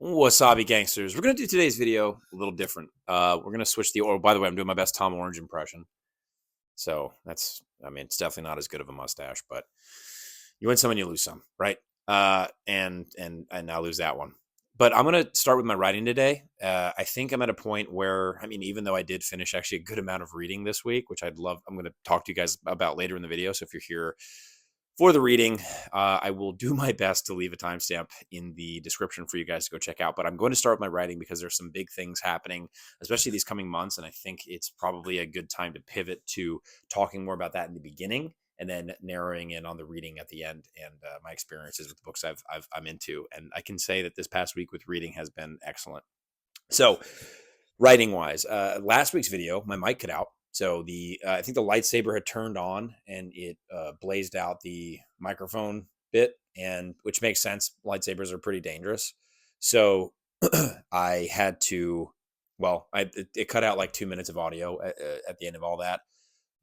Wasabi gangsters. We're gonna do today's video a little different. We're gonna switch the. Or by the way, I'm doing my best Tom Orange impression. So that's. I mean, it's definitely not as good of a mustache, but you win some and you lose some, right? And I lose that one. But I'm gonna start with my writing today. I think I'm at a point where, I mean, even though I did finish actually a good amount of reading this week, which I'd love. I'm gonna talk to you guys about later in the video. So if you're here for the reading, I will do my best to leave a timestamp in the description for you guys to go check out. But I'm going to start with my writing because there's some big things happening, especially these coming months. And I think it's probably a good time to pivot to talking more about that in the beginning and then narrowing in on the reading at the end and my experiences with the books I'm into. And I can say that this past week with reading has been excellent. So writing wise, last week's video, my mic cut out. So I think the lightsaber had turned on and it blazed out the microphone bit, and which makes sense. Lightsabers are pretty dangerous. So I had to, it cut out like 2 minutes of audio at the end of all that.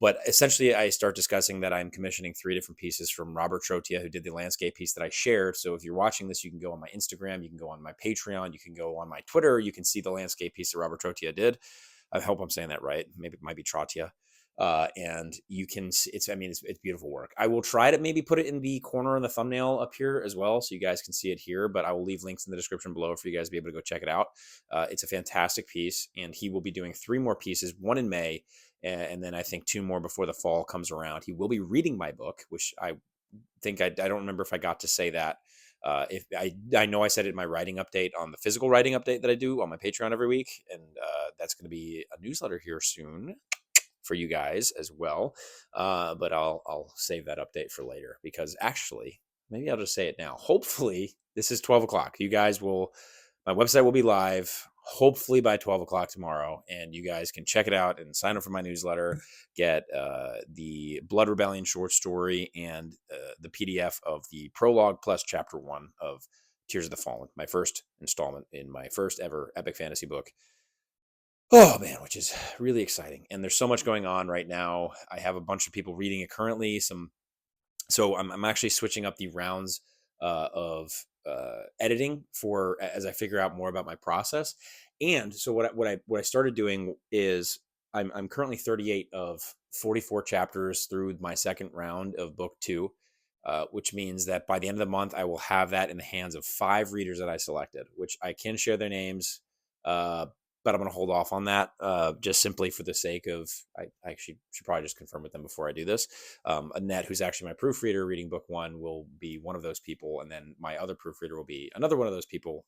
But essentially, I start discussing that I'm commissioning 3 different pieces from Robert Trotia, who did the landscape piece that I shared. So if you're watching this, you can go on my Instagram, you can go on my Patreon, you can go on my Twitter, you can see the landscape piece that Robert Trotia did. I hope I'm saying that right. Maybe it might be Trotia. And you can see it's beautiful work. I will try to maybe put it in the corner in the thumbnail up here as well, so you guys can see it here, but I will leave links in the description below for you guys to be able to go check it out. It's a fantastic piece, and he will be doing 3 more pieces, one in May, and then I think 2 more before the fall comes around. He will be reading my book, which I think I don't remember if I got to say that. If I know I said it in my writing update on the physical writing update that I do on my Patreon every week, and that's going to be a newsletter here soon for you guys as well. But I'll save that update for later, because actually, maybe I'll just say it now. Hopefully, this is 12 o'clock. You guys will, my website will be live hopefully by 12 o'clock tomorrow, and you guys can check it out and sign up for my newsletter, get the Blood Rebellion short story and the PDF of the prologue plus chapter 1 of Tears of the Fallen, my first installment in my first ever epic fantasy book. Oh man, which is really exciting. And there's so much going on right now. I have a bunch of people reading it currently. So I'm actually switching up the rounds of editing for as I figure out more about my process. And so what I started doing is I'm currently 38 of 44 chapters through my second round of book 2, which means that by the end of the month I will have that in the hands of 5 readers that I selected, which I can share their names. But I'm going to hold off on that just simply for the sake of, I actually should probably just confirm with them before I do this. Annette, who's actually my proofreader reading book 1, will be one of those people. And then my other proofreader will be another one of those people,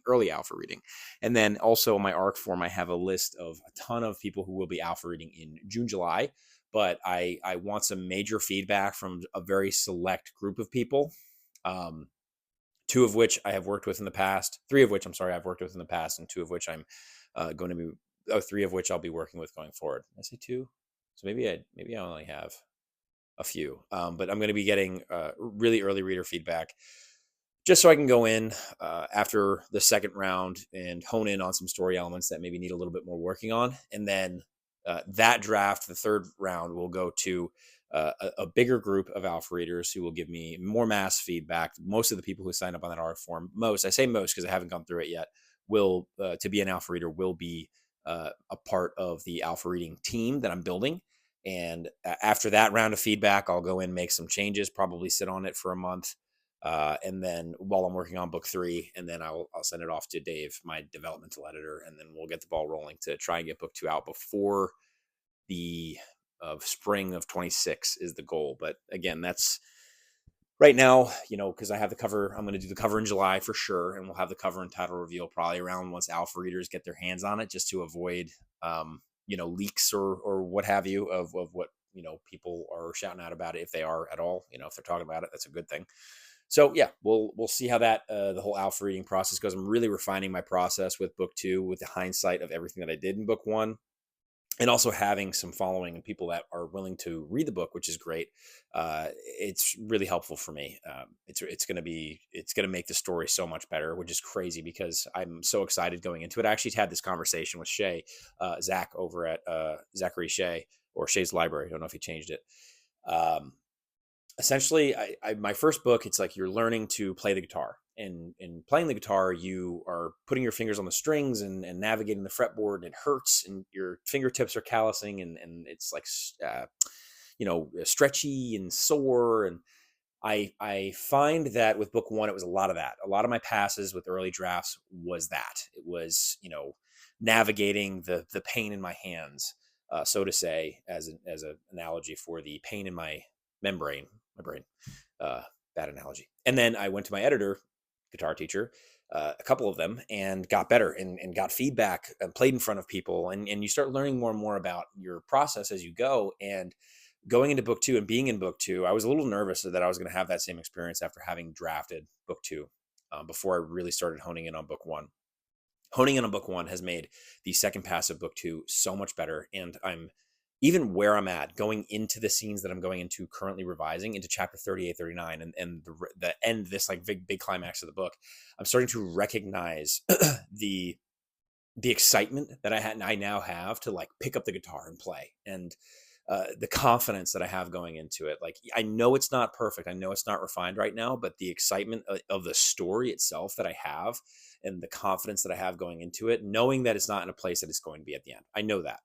early alpha reading. And then also in my ARC form, I have a list of a ton of people who will be alpha reading in June, July. But I want some major feedback from a very select group of people. 2 of which I have worked with in the past, 3 of which I've worked with in the past, and 2 of which I'm going to be 3 of which I'll be working with going forward. Did I say 2? So maybe I only have a few, but I'm going to be getting really early reader feedback just so I can go in after the second round and hone in on some story elements that maybe need a little bit more working on. And then that draft, the third round, will go to a bigger group of alpha readers who will give me more mass feedback. Most of the people who sign up on that ARC form, I say most because I haven't gone through it yet, will to be an alpha reader will be a part of the alpha reading team that I'm building. And after that round of feedback, I'll go in, make some changes, probably sit on it for a month. And then while I'm working on book 3, and then I'll send it off to Dave, my developmental editor, and then we'll get the ball rolling to try and get book 2 out before the spring of 26 is the goal. But again, that's right now, because I have the cover. I'm going to do the cover in July for sure, and we'll have the cover and title reveal probably around once alpha readers get their hands on it, just to avoid leaks or what have you of what people are shouting out about it, if they are at all. If they're talking about it, that's a good thing. So yeah, we'll see how that the whole alpha reading process goes. I'm really refining my process with book 2 with the hindsight of everything that I did in book 1. And also having some following and people that are willing to read the book, which is great. It's really helpful for me. It's going to make the story so much better, which is crazy because I'm so excited going into it. I actually had this conversation with Zach over at Zachary Shea, or Shea's Library. I don't know if he changed it. Essentially, my first book, it's like you're learning to play the guitar. and playing the guitar, you are putting your fingers on the strings and navigating the fretboard, and it hurts, and your fingertips are callousing, and it's like stretchy and sore. And I find that with book one, it was a lot of that. A lot of my passes with early drafts was that. It was, navigating the pain in my hands, so to say, as an analogy for the pain in my membrane, my brain. Bad analogy. And then I went to my editor, guitar teacher, a couple of them, and got better and got feedback and played in front of people. And you start learning more and more about your process as you go. And going into book two and being in book two, I was a little nervous that I was going to have that same experience after having drafted book two, before I really started honing in on book one. Honing in on book one has made the second pass of book two so much better. And I'm even where I'm at going into the scenes that I'm going into currently revising into chapter 38, 39, and the end, this like big climax of the book, I'm starting to recognize the excitement that I now have to like pick up the guitar and play, and the confidence that I have going into it. Like, I know it's not perfect. I know it's not refined right now, but the excitement of the story itself that I have, and the confidence that I have going into it, knowing that it's not in a place that it's going to be at the end. I know that.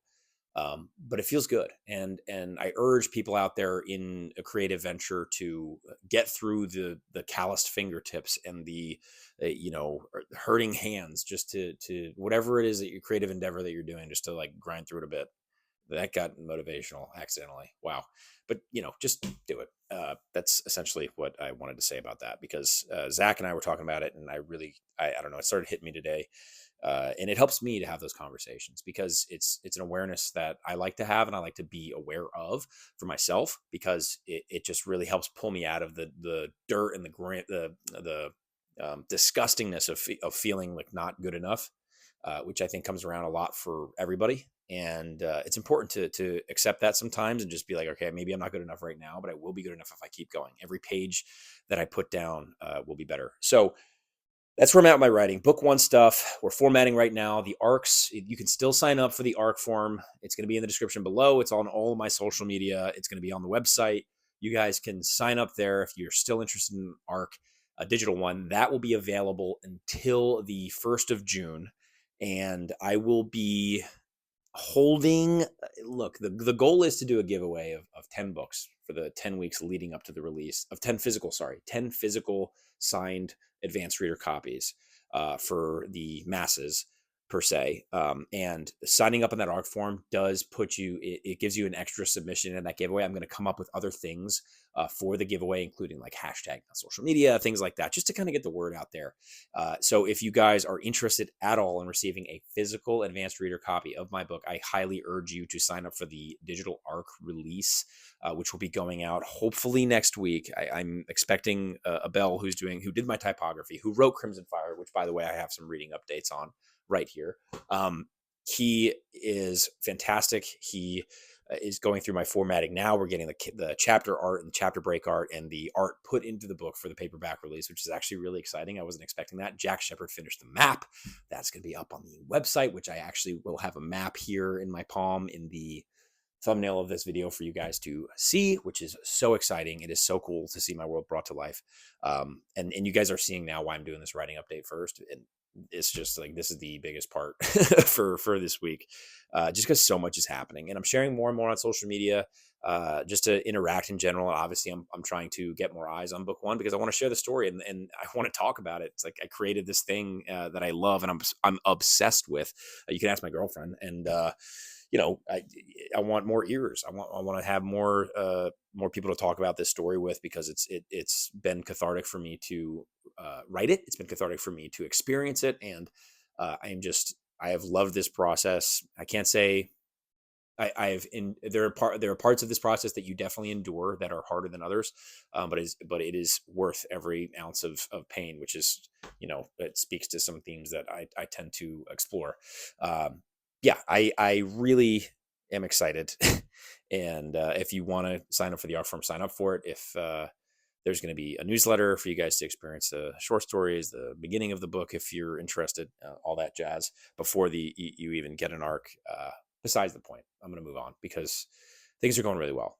But it feels good. And I urge people out there in a creative venture to get through the calloused fingertips and the, hurting hands, just to whatever it is that your creative endeavor that you're doing, just to like grind through it a bit. That got motivational accidentally. Wow. But, just do it. That's essentially what I wanted to say about that, because Zach and I were talking about it, and I don't know, it started hitting me today. And it helps me to have those conversations, because it's an awareness that I like to have, and I like to be aware of for myself, because it just really helps pull me out of the dirt and the disgustingness of feeling like not good enough, which I think comes around a lot for everybody. And it's important to accept that sometimes, and just be like, okay, maybe I'm not good enough right now, but I will be good enough if I keep going. Every page that I put down will be better. So that's where I'm at with my writing. Book one stuff. We're formatting right now. The arcs, you can still sign up for the arc form. It's going to be in the description below. It's on all of my social media. It's going to be on the website. You guys can sign up there if you're still interested in arc, a digital one. That will be available until the 1st of June. And I will be holding, look, the goal is to do a giveaway of 10 books for the 10 weeks leading up to the release of 10 physical signed advanced reader copies for the masses, per se. And signing up in that arc form does put you, it gives you an extra submission in that giveaway. I'm going to come up with other things for the giveaway, including like hashtag on social media, things like that, just to kind of get the word out there. So if you guys are interested at all in receiving a physical advanced reader copy of my book, I highly urge you to sign up for the digital arc release, which will be going out hopefully next week. I'm expecting Abel, who did my typography, who wrote Crimson Fire, which, by the way, I have some reading updates on right here. He is fantastic. He is going through my formatting now. We're getting the chapter art and the chapter break art and the art put into the book for the paperback release, which is actually really exciting. I wasn't expecting that. Jack Shepard finished the map. That's going to be up on the website, which I actually will have a map here in my palm in the thumbnail of this video for you guys to see, which is so exciting. It is so cool to see my world brought to life. And you guys are seeing now why I'm doing this writing update first. And it's just like, this is the biggest part for this week, just because so much is happening, and I'm sharing more and more on social media, just to interact in general. And obviously I'm trying to get more eyes on book one, because I want to share the story, and I want to talk about it. It's like, I created this thing that I love, and I'm obsessed with. You can ask my girlfriend, and I want more ears. I want to have more people to talk about this story with, because it's been cathartic for me to write it. It's been cathartic for me to experience it, and I have loved this process. I can't say there are parts of this process that you definitely endure that are harder than others, but it is worth every ounce of pain, which is, it speaks to some themes that I tend to explore. I really am excited. And if you want to sign up for the art form, sign up for it. If there's going to be a newsletter for you guys to experience the short stories, the beginning of the book, if you're interested, all that jazz, before you even get an arc. Besides the point, I'm going to move on, because things are going really well.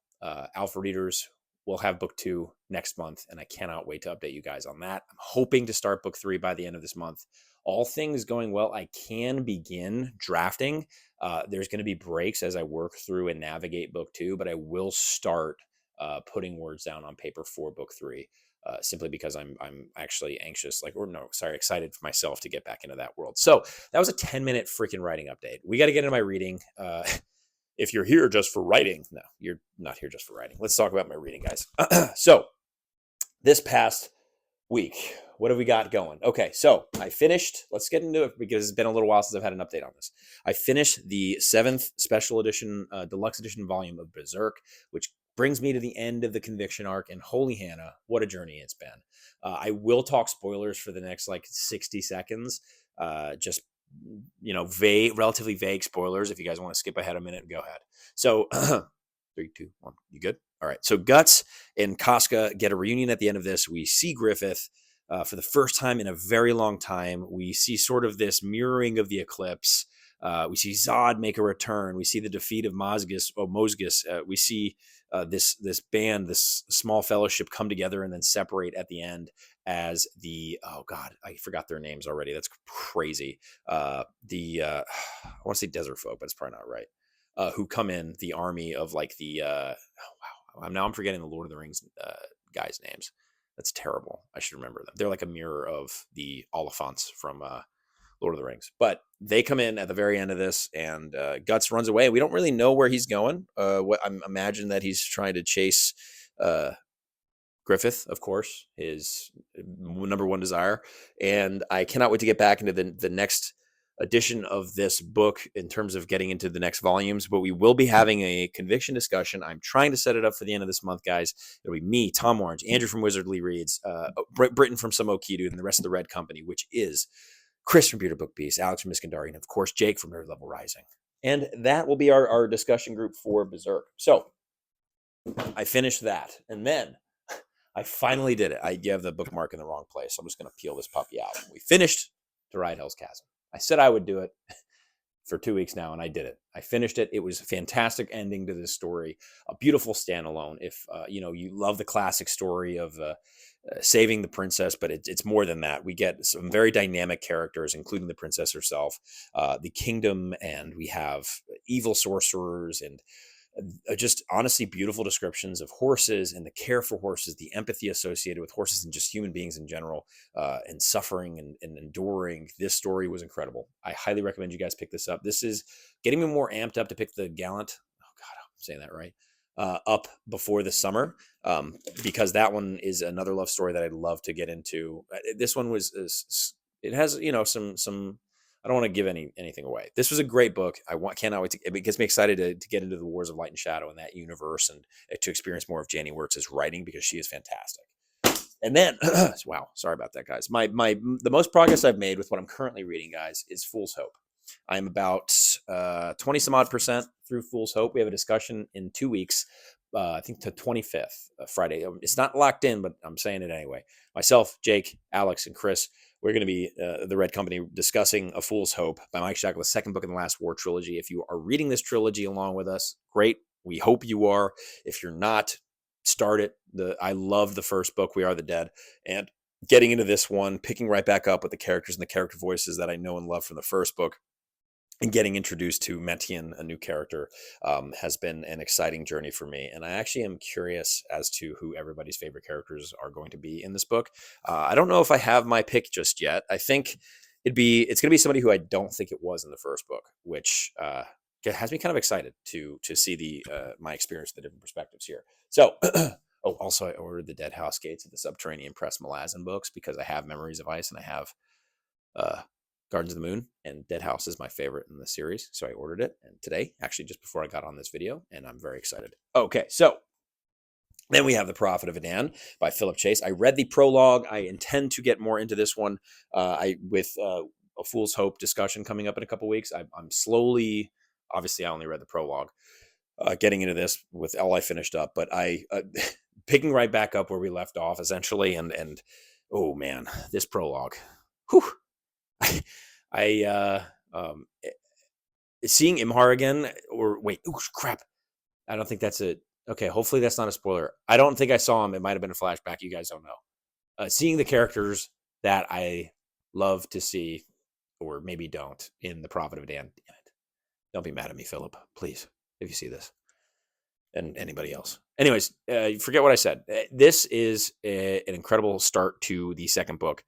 Alpha readers we'll have book 2 next month, and I cannot wait to update you guys on that. I'm hoping to start book 3 by the end of this month. All things going well, I can begin drafting. There's going to be breaks as I work through and navigate book 2, but I will start putting words down on paper for book 3. Simply because I'm actually anxious, excited for myself to get back into that world. So that was a 10-minute freaking writing update. We got to get into my reading. If you're here just for writing, no, you're not here just for writing. Let's talk about my reading, guys. So this past week, what have we got going? Okay, so I finished. Let's get into it because it's been a little while since I've had an update on this. I finished the 7th special edition, deluxe edition volume of Berserk, which brings me to the end of the Conviction arc, and holy Hannah, what a journey it's been. I will talk spoilers for the next 60 seconds, just relatively vague spoilers. If you guys want to skip ahead a minute, go ahead. So 3, 2, 1, you good? All right. So Guts and Casca get a reunion at the end of this. We see Griffith for the first time in a very long time. We see sort of this mirroring of the eclipse. We see Zod make a return. We see the defeat of Mosgus. We see this band, this small fellowship come together and then separate at the end as oh God, I forgot their names already. That's crazy. I want to say desert folk, but it's probably not right. Who come in the army of I'm forgetting the Lord of the Rings guys' names. That's terrible. I should remember them. They're like a mirror of the Oliphants from Lord of the Rings. But they come in at the very end of this, and Guts runs away. We don't really know where he's going. I imagine that he's trying to chase Griffith, of course, his number one desire. And I cannot wait to get back into the next edition of this book in terms of getting into the next volumes. But we will be having a conviction discussion. I'm trying to set it up for the end of this month, guys. It'll be me, Tom Orange, Andrew from Wizardly Reads, Britton from Some Okidu, and the rest of the Red Company, which is Chris from Beauty Book Beast, Alex from Iskandari, and of course, Jake from Nerd Level Rising. And that will be our discussion group for Berserk. So I finished that. And then I finally did it. You have the bookmark in the wrong place. So I'm just going to peel this puppy out. We finished To Ride Hell's Chasm. I said I would do it for 2 weeks now, and I did it. I finished it. It was a fantastic ending to this story, a beautiful standalone. If you love the classic story of saving the princess, but it's more than that. We get some very dynamic characters, including the princess herself, the kingdom, and we have evil sorcerers and just honestly beautiful descriptions of horses and the care for horses, the empathy associated with horses and just human beings in general, and suffering and enduring. This story was incredible. I highly recommend you guys pick this up. This is getting me more amped up to pick the Gallant. Oh God, I'm saying that right. Up before the summer, because that one is another love story that I'd love to get into. This one it has some. I don't want to give anything away. This was a great book. Cannot wait it gets me excited to get into the Wars of Light and Shadow and that universe, and to experience more of Janny Wurts' writing, because she is fantastic. And then, wow, sorry about that, guys. The most progress I've made with what I'm currently reading, guys, is Fool's Hope. I'm about 20 some odd % through Fool's Hope. We have a discussion in 2 weeks, I think the 25th, Friday. It's not locked in, but I'm saying it anyway. Myself, Jake, Alex, and Chris, we're going to be the Red Company discussing A Fool's Hope by Mike Shackle, the second book in the Last War trilogy. If you are reading this trilogy along with us, great. We hope you are. If you're not, start it. I love the first book, We Are the Dead, and getting into this one, picking right back up with the characters and the character voices that I know and love from the first book, and getting introduced to Metian, a new character, has been an exciting journey for me. And I actually am curious as to who everybody's favorite characters are going to be in this book. I don't know if I have my pick just yet. I think it's going to be somebody who I don't think it was in the first book, which has me kind of excited to see my experience, the different perspectives here. So, also I ordered the Dead House Gates of the Subterranean Press Malazan books because I have Memories of Ice and I have Gardens of the Moon, and Dead House is my favorite in the series, so I ordered it, and today, actually just before I got on this video, and I'm very excited. Okay, so then we have The Prophet of Edan by Philip Chase. I read the prologue. I intend to get more into this one with A Fool's Hope discussion coming up in a couple weeks. I'm slowly, obviously I only read the prologue, getting into this with all I finished up, but I picking right back up where we left off, essentially, and oh man, this prologue, whew. Seeing Imhar again, or wait, oh crap, I don't think that's it. Okay, hopefully that's not a spoiler. I don't think I saw him. It might have been a flashback. You guys don't know. Seeing the characters that I love to see, or maybe don't, in The Prophet of Edan. Damn it. Don't be mad at me, Philip, please, if you see this. And anybody else. Anyways, forget what I said. This is an incredible start to the second book.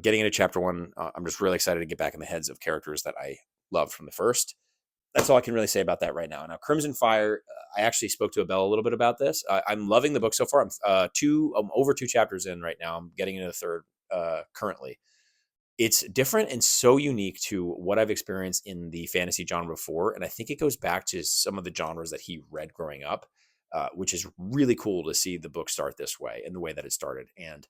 Getting into chapter 1, I'm just really excited to get back in the heads of characters that I loved from the first. That's all I can really say about that right now. Now, Crimson Fire, I actually spoke to Abel a little bit about this. I'm loving the book so far. I'm over 2 chapters in right now. I'm getting into the third currently. It's different and so unique to what I've experienced in the fantasy genre before. And I think it goes back to some of the genres that he read growing up, which is really cool to see the book start this way and the way that it started. And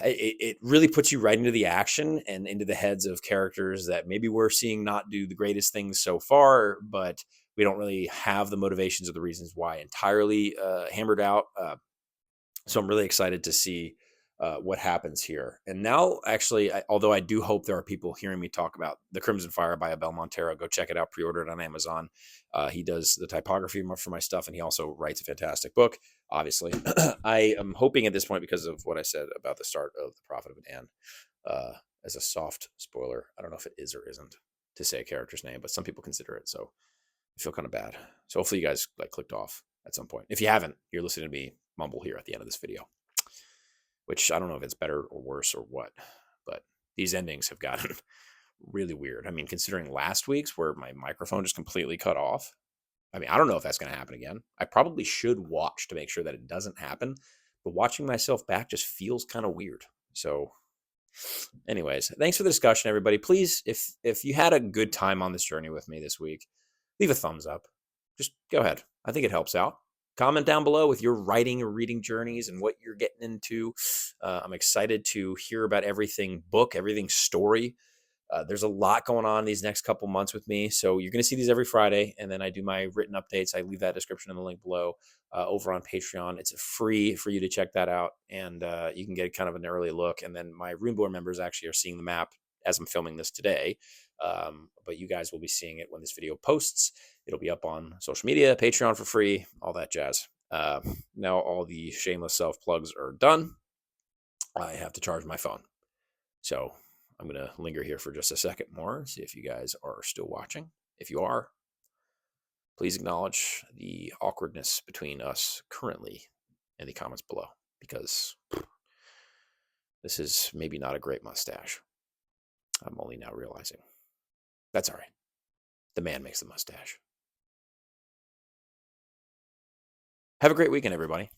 it really puts you right into the action and into the heads of characters that maybe we're seeing not do the greatest things so far, but we don't really have the motivations or the reasons why entirely hammered out. So I'm really excited to see what happens here. And now, actually, although I do hope there are people hearing me talk about The Crimson Fire by Abel Montero, go check it out, pre-order it on Amazon. He does the typography for my stuff, and he also writes a fantastic book, obviously. I am hoping at this point, because of what I said about the start of The Prophet of Edan, as a soft spoiler, I don't know if it is or isn't to say a character's name, but some people consider it, so I feel kind of bad. So hopefully you guys clicked off at some point. If you haven't, you're listening to me mumble here at the end of this video, which I don't know if it's better or worse or what, but these endings have gotten really weird. I mean, considering last week's where my microphone just completely cut off, I mean, I don't know if that's going to happen again. I probably should watch to make sure that it doesn't happen, but watching myself back just feels kind of weird. So anyways, thanks for the discussion, everybody. Please, if you had a good time on this journey with me this week, leave a thumbs up. Just go ahead. I think it helps out. Comment down below with your writing or reading journeys and what you're getting into. I'm excited to hear about everything book, everything story. There's a lot going on these next couple months with me. So you're going to see these every Friday. And then I do my written updates. I leave that description in the link below over on Patreon. It's free for you to check that out. And you can get kind of an early look. And then my Runeborn members actually are seeing the map as I'm filming this today. But you guys will be seeing it when this video posts. It'll be up on social media, Patreon for free, all that jazz. Now all the shameless self plugs are done. I have to charge my phone. So I'm going to linger here for just a second more, see if you guys are still watching. If you are, please acknowledge the awkwardness between us currently in the comments below, because this is maybe not a great mustache. I'm only now realizing. That's all right. The man makes the mustache. Have a great weekend, everybody.